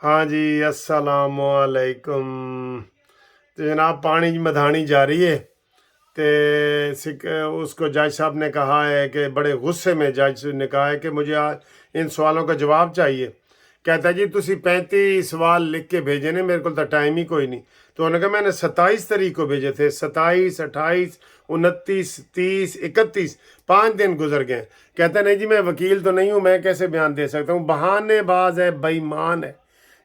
ہاں جی، السلام علیکم۔ تو جناب پانی مدھانی جاری ہے تو اس کو جج صاحب نے کہا ہے کہ بڑے غصے میں جج نے کہا ہے کہ مجھے ان سوالوں کا جواب چاہیے۔ کہتا ہے جی تسی 35 سوال لکھ کے بھیجے نے، میرے کو تو ٹائم ہی کوئی نہیں۔ تو انہوں نے کہا میں نے 27 تاریخ کو بھیجے تھے، 27، 28، 29، 30، 31، 5 دن گزر گئے۔ کہتا ہے نہیں جی میں وکیل تو نہیں ہوں، میں کیسے بیان دے سکتا ہوں، بہانے باز ہے، بے ایمان ہے۔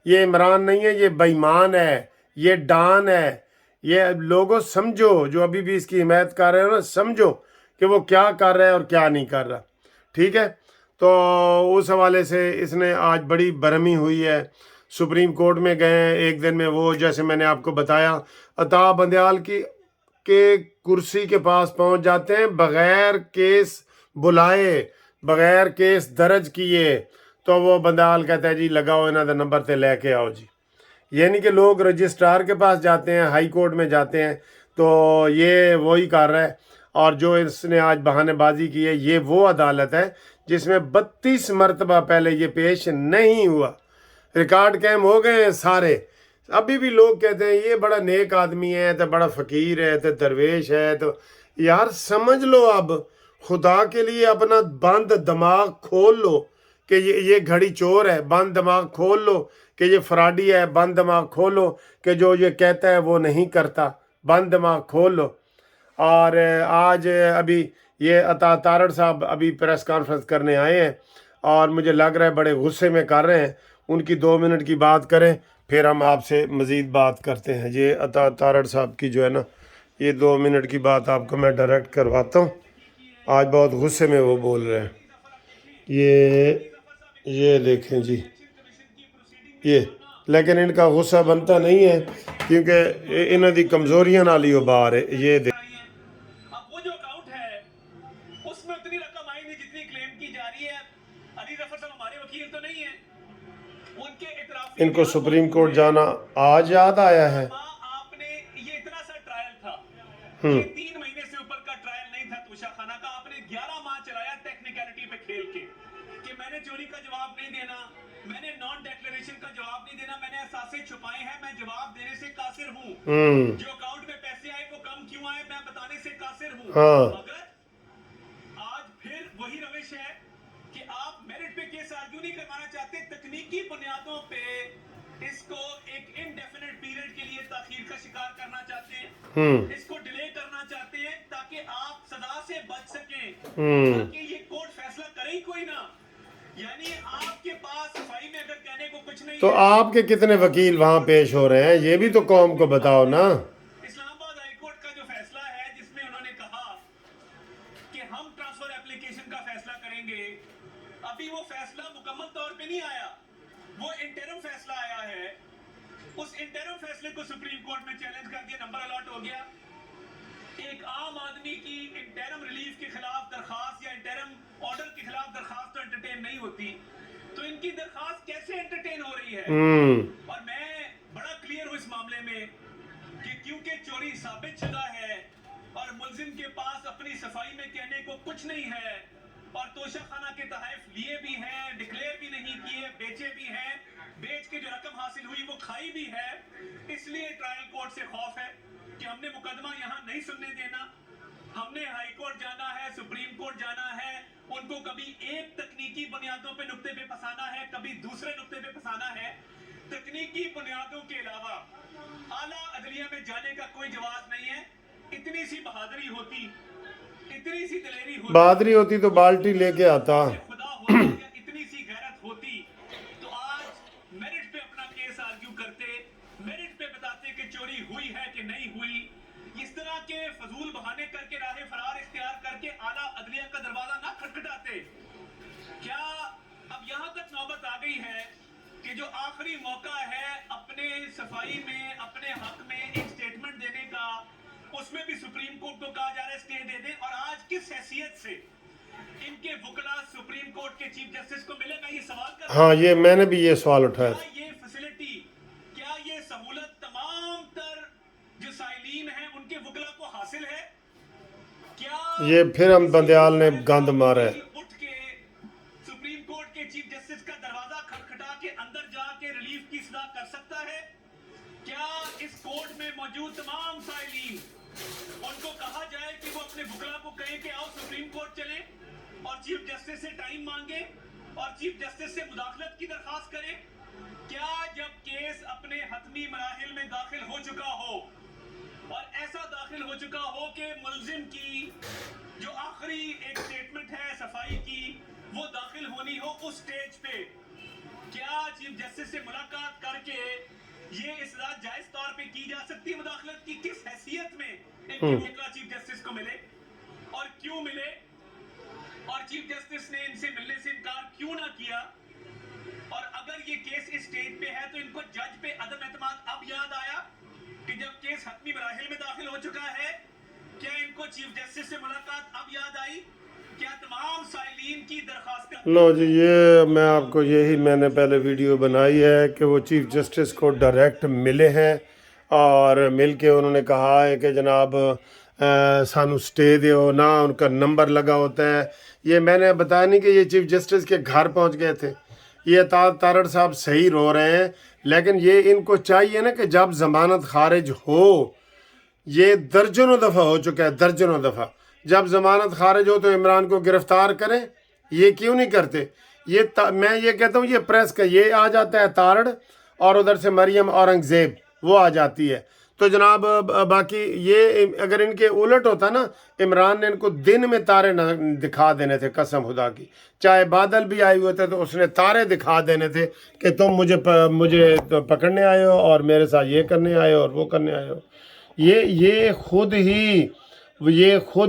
یہ عمران نہیں ہے، یہ بے ایمان ہے، یہ ڈان ہے۔ یہ لوگوں سمجھو جو ابھی بھی اس کی حمایت کر رہے ہو نا، سمجھو کہ وہ کیا کر رہا ہے اور کیا نہیں کر رہا، ٹھیک ہے۔ تو اس حوالے سے اس نے آج بڑی برہمی ہوئی ہے، سپریم کورٹ میں گئے ہیں ایک دن میں۔ وہ جیسے میں نے آپ کو بتایا عطا بندیال کی کے کرسی کے پاس پہنچ جاتے ہیں بغیر کیس بلائے، بغیر کیس درج کیے۔ تو وہ بندیال کہتا ہے جی لگاؤ انہاں دا نمبر تے لے کے آؤ جی۔ یعنی کہ لوگ رجسٹرار کے پاس جاتے ہیں، ہائی کورٹ میں جاتے ہیں، تو یہ وہی کر رہا ہے۔ اور جو اس نے آج بہانے بازی کی ہے، یہ وہ عدالت ہے جس میں 32 مرتبہ پہلے یہ پیش نہیں ہوا، ریکارڈ قائم ہو گئے ہیں سارے۔ ابھی بھی لوگ کہتے ہیں یہ بڑا نیک آدمی ہے، تو بڑا فقیر ہے، تو درویش ہے۔ تو یار سمجھ لو، اب خدا کے لیے اپنا بند دماغ کھول لو کہ یہ گھڑی چور ہے، بند دماغ کھول لو کہ یہ فراڈی ہے، بند دماغ کھولو کہ جو یہ کہتا ہے وہ نہیں کرتا، بند دماغ کھول لو۔ اور آج ابھی یہ عطا تارڑ صاحب ابھی پریس کانفرنس کرنے آئے ہیں، اور مجھے لگ رہا ہے بڑے غصے میں کر رہے ہیں۔ ان کی 2 منٹ کی بات کریں، پھر ہم آپ سے مزید بات کرتے ہیں۔ یہ عطا تارڑ صاحب کی جو ہے نا، یہ 2 منٹ کی بات آپ کو میں ڈائریکٹ کرواتا ہوں۔ آج بہت غصے میں وہ بول رہے ہیں۔ یہ دیکھیں جی، یہ لیکن ان کا غصہ بنتا نہیں ہے کیونکہ انہوں دی کمزوریاں نال ہی وہ باہر ہے۔ یہ اب وہ جو اکاؤنٹ ہے اس میں اتنی رقم آئی نہیں جتنی کلیم کی جا رہی ہے۔ علی ظفر صاحب ہمارے وکیل تو نہیں ہیں، ان کے اعترافی ان کو بیان سپریم موجود کورٹ ہیں۔ جانا آج یاد آیا ہے۔ آپ نے یہ اتنا سا ٹرائل تھا، ہم یہ 3 مہینے سے اوپر کا ٹرائل نہیں تھا توشہ خانہ کا۔ آپ نے 11 ماہ چلایا ٹیکنیکلٹی پہ کھیل کے کہ میں نے چوری کا جواب نہیں دینا، میں نے نان ڈیکلیریشن کا جواب نہیں دینا، میں نے اثاثے چھپائے ہیں، میں جواب دینے سے قاصر ہوں۔ جو اکاؤنٹ میں پیسے آئے وہ کم کیوں آئے میں بتانے سے قاصر ہوں۔ ہاں مگر آج پھر وہی روش ہے کہ آپ میرٹ پہ کیس آرگیو نہیں کروانا چاہتے، تکنیکی بنیادوں پہ اس کو ایک انڈیفینٹ پیریڈ کے لیے تاخیر کا شکار کرنا چاہتے ہیں، اس کو ڈیلے کرنا چاہتے ہیں تاکہ آپ سزا سے بچ سکیں، تاکہ یہ کورٹ فیصلہ کرے ہی کوئی نہ۔ یعنی آپ کے پاس صفائی میں اگر کہنے کو کچھ نہیں تو ہے، آپ کے کتنے وکیل وہاں پیش ہو رہے ہیں، یہ بھی تو قوم کو بتاؤ نا۔ اسلام آباد ہائی کورٹ کا جو فیصلہ ہے جس میں انہوں نے کہا کہ ہم ٹرانسفر اپلیکیشن کا فیصلہ کریں گے، ابھی وہ فیصلہ مکمل طور پہ نہیں آیا، وہ انٹرم فیصلہ آیا ہے۔ اس انٹرم فیصلے کو سپریم کورٹ میں چیلنج کر دیا، نمبر الاٹ ہو گیا۔ ایک عام آدمی کی انٹرم ریلیف کے خلاف درخواست یا انٹرم آرڈر کے خلاف درخواست تو انٹرٹین نہیں ہوتی، تو ان کی درخواست کیسے انٹرٹین ہو رہی ہے؟ اور میں بڑا کلیئر ہوں اس معاملے میں کہ کیونکہ چوری ثابت شدہ ہے اور ملزم کے پاس اپنی صفائی میں کہنے کو کچھ نہیں ہے، اور توشہ خانہ کے تحائف لیے بھی ہیں، ڈکلیئر بھی نہیں کیے، بیچے بھی ہیں، بیچ کے جو رقم حاصل ہوئی وہ کھائی بھی ہے، اس لیے ٹرائل کورٹ سے خوف ہے کہ ہم نے مقدمہ یہاں نہیں سننے دینا، ہم نے ہائی کورٹ جانا ہے، سپریم کورٹ جانا ہے، ان کو کبھی ایک تکنیکی بنیادوں پہ نقطے پہ پھنسانا ہے، کبھی دوسرے نقطے پہ پھنسانا ہے۔ تکنیکی بنیادوں کے علاوہ اعلیٰ عدلیہ میں جانے کا کوئی جواز نہیں ہے۔ اتنی سی بہادری ہوتی، اتنی سی دلیری ہوتی، بہادری ہوتی تو بالٹی لے کے آتا۔ خدا ہوتا، یا اتنی سی غیرت ہوتی تو آج میرٹ پہ اپنا کیس آرگیو کرتے، میرٹ پہ بتاتے کہ چوری ہوئی ہے کہ نہیں ہوئی۔ اس طرح کے فضول بہانے کر کے راہ فرار اختیار کر کے اعلیٰ عدلیہ کا دروازہ نہ کھٹکھٹاتے۔ کیا اب یہاں تک نوبت آ گئی ہے کہ جو آخری موقع ہے اپنے صفائی میں، اپنے حق میں ایک سٹیٹمنٹ دینے کا، اس میں بھی سپریم کورٹ کو کہا جا رہا ہے سٹے دے دیں، اور آج کس حیثیت سے ان کے وکلا سپریم کورٹ کے چیف جسٹس کو ملے؟ میں یہ سوال کر رہا ہوں، ہاں یہ میں نے بھی یہ سوال اٹھایا تھا۔ کیا یہ فیسلٹی، کیا یہ سہولت تمام تر جو سائلین ہیں ان کے وکلا کو حاصل ہے؟ کیا یہ پھر ہم بندیال نے گند مارا ہے۔ اٹھ کے سپریم کورٹ کے چیف جسٹس کا دروازہ کھٹکھٹا کے اندر جا کے ریلیف की सजा कर सकता है? क्या इस कोर्ट में मौजूद तमाम साइलीन उनको कहा जाए कि वो अपने वकला को कहें कि आओ सुप्रीम कोर्ट चलें और चीफ जस्टिस से टाइम मांगे और चीफ जस्टिस से मुदाखलत की दरखास्त करें? क्या जब केस अपने हतमी मराहिल में दाखिल हो चुका हो और ऐसा दाखिल हो चुका हो कि मुलजिम की जो आखिरी एक स्टेटमेंट है सफाई की वो दाखिल होनी हो, उस स्टेज पे क्या चीफ जस्टिस से मुलाकात करके ये इस्लाह जायज तौर पे की जा सकती है? मुदाखलत की किस हैसियत में इनकी वकला चीफ जस्टिस को मिले और क्यों मिले, और चीफ जस्टिस ने इनसे मिलने से इनकार क्यों ना किया? और अगर ये केस इस स्टेज पे है तो इनको जज पे अदम एतमाद अब याद आया कि जब केस हतमी मराहिल में दाखिल हो चुका है? क्या इनको चीफ जस्टिस से मुलाकात अब याद आई? क्या तमाम साइलीन की दरखास्त लो जी, ये मैं आपको यही मैंने पहले वीडियो बनाई है कि वो चीफ जस्टिस को डायरेक्ट मिले हैं और मिल के उन्होंने कहा है कि जनाब सानू स्टे दो ना, उनका नंबर लगा होता है। ये मैंने बताया नहीं कि ये चीफ जस्टिस के घर पहुंच गए थे। ये तारड़ साहब सही रो रहे हैं, लेकिन ये इनको चाहिए ना कि जब ज़मानत खारिज हो, ये दर्जनों दफ़ा हो चुका है, दर्जनों दफ़ा, जब ज़मानत खारिज हो तो इमरान को गिरफ़्तार करें। ये क्यों नहीं करते? मैं ये कहता हूँ ये प्रेस का ये आ जाता है तारड़ और उधर से मरियम औरंगज़ेब वो आ जाती है। तो जनाब बाकी ये अगर इनके उलट होता ना, इमरान ने इनको दिन में तारे न दिखा देने थे, कसम खुदा की। चाहे बादल भी आए हुए थे तो उसने तारे दिखा देने थे कि तुम मुझे तो पकड़ने आए हो और मेरे साथ ये करने आए हो और वो करने आए हो। ये खुद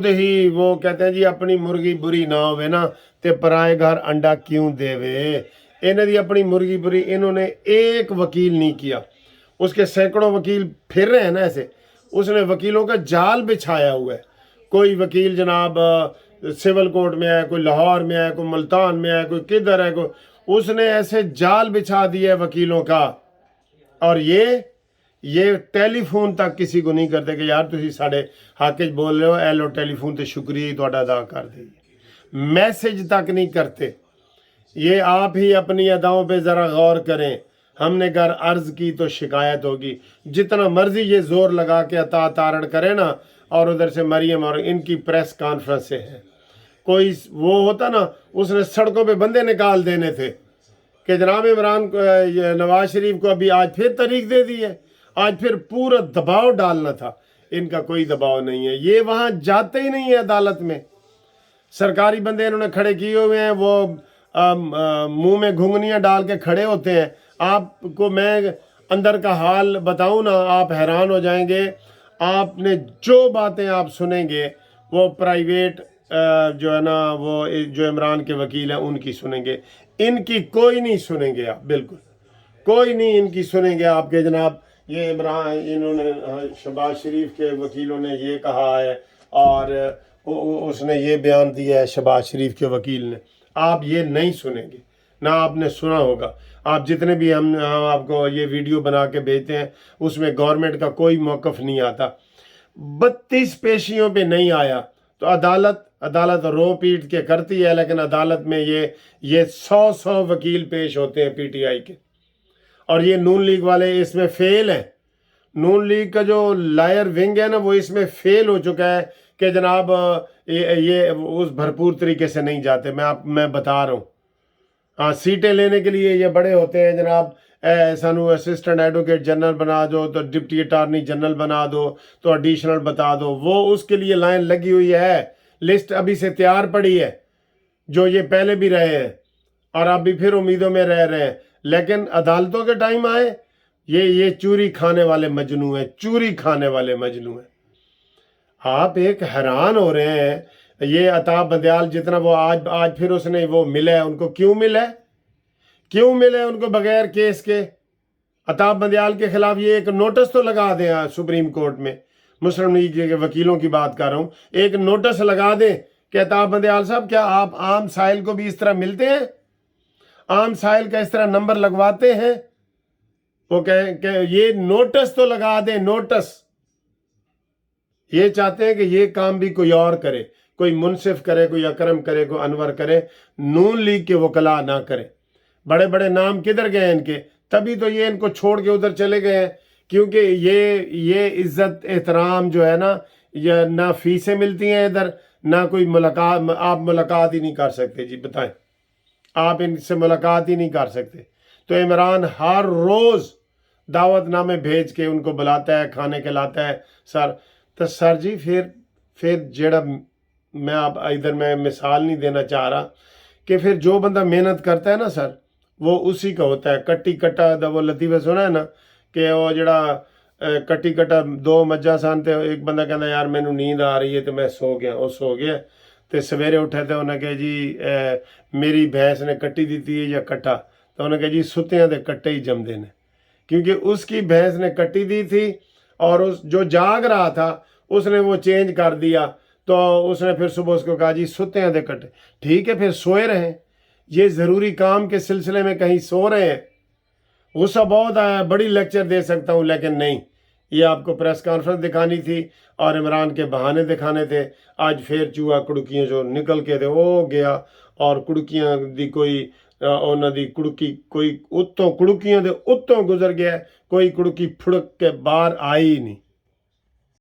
ही वो कहते हैं जी अपनी मुर्गी बुरी ना होवे ना ते पराए घर अंडा क्यों देवे। इन्हें दी अपनी मुर्गी बुरी, इन्होंने एक वकील नहीं किया, उसके सैकड़ों वकील फिर रहे हैं ना ऐसे। उसने वकीलों का जाल बिछाया हुआ है। कोई वकील जनाब सिविल कोर्ट में है, कोई लाहौर में है, कोई मुल्तान में है, कोई किधर है, कोई, उसने ऐसे जाल बिछा दिया है वकीलों का। और ये टेलीफोन तक किसी को नहीं करते कि यार तुसी साढ़े हक च बोल रहे हो, ए लो टेलीफोन ते शुक्रिया ही तुहाडा अदा कर देंगे। मैसेज तक नहीं करते। ये आप ही अपनी अदाओं पे ज़रा गौर करें। हमने घर अर्ज की तो शिकायत होगी। जितना मर्जी ये जोर लगा के अता तारण करे ना, और उधर से मरियम और इनकी प्रेस कॉन्फ्रेंस से है, कोई वो होता ना, उसने सड़कों पे बंदे निकाल देने थे कि जनाब इमरान नवाज शरीफ को अभी आज फिर तारीख दे दी है, आज फिर पूरा दबाव डालना था। इनका कोई दबाव नहीं है, ये वहाँ जाते ही नहीं है अदालत में। सरकारी बंदे इन्होंने खड़े किए हुए हैं, वो मुंह में घुंघनियाँ डाल के खड़े होते हैं। आपको मैं अंदर का हाल बताऊं ना, आप हैरान हो जाएंगे। आपने जो बातें आप सुनेंगे वो प्राइवेट जो है ना, वो जो इमरान के वकील हैं उनकी सुनेंगे, इनकी कोई नहीं सुनेंगे आप, बिल्कुल कोई नहीं इनकी सुनेंगे आपके जनाब। ये इमरान इन्होंने शहबाज शरीफ के वकीलों ने ये कहा है और उसने ये बयान दिया है शहबाज शरीफ के वकील ने, आप ये नहीं सुनेंगे ना, आपने सुना होगा। आप जितने भी हम आपको ये वीडियो बना के भेजते हैं उसमें गवर्नमेंट का कोई मौक़िफ़ नहीं आता। 32 पेशियों पे नहीं आया तो अदालत रो पीट के करती है, लेकिन अदालत में ये 100 वकील पेश होते हैं पीटीआई के, और ये नून लीग वाले इसमें फेल हैं। नून लीग का जो लायर विंग है ना, वो इसमें फेल हो चुका है कि जनाब ये उस भरपूर तरीके से नहीं जाते। मैं बता रहा हूँ, हाँ, सीटें लेने के लिए ये बड़े होते हैं जनाब, सानू असिस्टेंट एडवोकेट जनरल बना दो, तो डिप्टी अटार्नी जनरल बना दो, तो एडिशनल बता दो। वो उसके लिए लाइन लगी हुई है, लिस्ट अभी से तैयार पड़ी है, जो ये पहले भी रहे हैं और अभी फिर उम्मीदों में रह रहे हैं। लेकिन अदालतों के टाइम आए, ये चूरी खाने वाले मजनू हैं, चूरी खाने वाले मजनू हैं। आप एक हैरान हो रहे हैं, ये अता बंदयाल जितना वो आज फिर उसने वो मिला है, उनको क्यों मिला है उनको बगैर केस के? अता बंदयाल के खिलाफ ये एक नोटिस तो लगा दें सुप्रीम कोर्ट में, मुस्लिम लीग के वकीलों की बात कर रहा हूँ, एक नोटिस लगा दें कि अता बंदयाल साहब क्या आप आम साहिल को भी इस तरह मिलते हैं, आम साहिल का इस तरह नंबर लगवाते हैं? वो कह ये नोटिस तो लगा दें, नोटिस। ये चाहते हैं कि ये काम भी कोई और करे, कोई मुनसिफ करे, कोई अकरम करे, कोई अनवर करे, नून लीग के वकला ना करे। बड़े बड़े नाम किधर गए इनके? तभी तो ये इनको छोड़ के उधर चले गए हैं, क्योंकि ये इज्जत एहतराम जो है ना, ये ना फीसें मिलती हैं इधर, ना कोई मुलाकात, आप मुलाकात ही नहीं कर सकते जी, बताएं, आप इनसे मुलाकात ही नहीं कर सकते। तो इमरान हर रोज़ दावतनामे भेज के उनको बुलाता है, खाने खिलाता है सर। तो सर जी फिर जेड़ा मैं आप इधर मैं मिसाल नहीं देना चाह रहा कि फिर जो बंदा मेहनत करता है ना सर, वो उसी का होता है। कट्टी कट्टा वो लतीफ़ा सुना है ना कि वो जड़ा कट्टी कट्टा दो मज्जा सन, तो एक बंदा कहता यार मैनू नींद आ रही है तो मैं सो गया, वो सो गया। तो सवेरे उठे तो उन्हें कहा जी मेरी भैंस ने कट्टी दी है या कट्टा, तो उन्हें कहा जी सुत्तियां दे कट्टे ही जमदे ने, क्योंकि उसकी भैंस ने कट्टी दी थी और उस जो जाग रहा था उसने वो चेंज कर दिया। तो उसने फिर सुबह उसको कहा जी सुत्तियां दे कट्टे, ठीक है फिर सोए रहें, ये ज़रूरी काम के सिलसिले में कहीं सो रहे हैं। गुस्सा बहुत आया, बड़ी लेक्चर दे सकता हूँ, लेकिन नहीं, ये आपको प्रेस कॉन्फ्रेंस दिखानी थी और इमरान के बहाने दिखाने थे। आज फिर चूहा कुड़कियाँ जो निकल के थे वो गया, और कुड़कियाँ दी कोई उन्हों दी कुड़की कोई उत्तों कुड़कियाँ दे उत्तों गुजर गया, कोई कुड़की फुड़क के बाहर आई ही नहीं।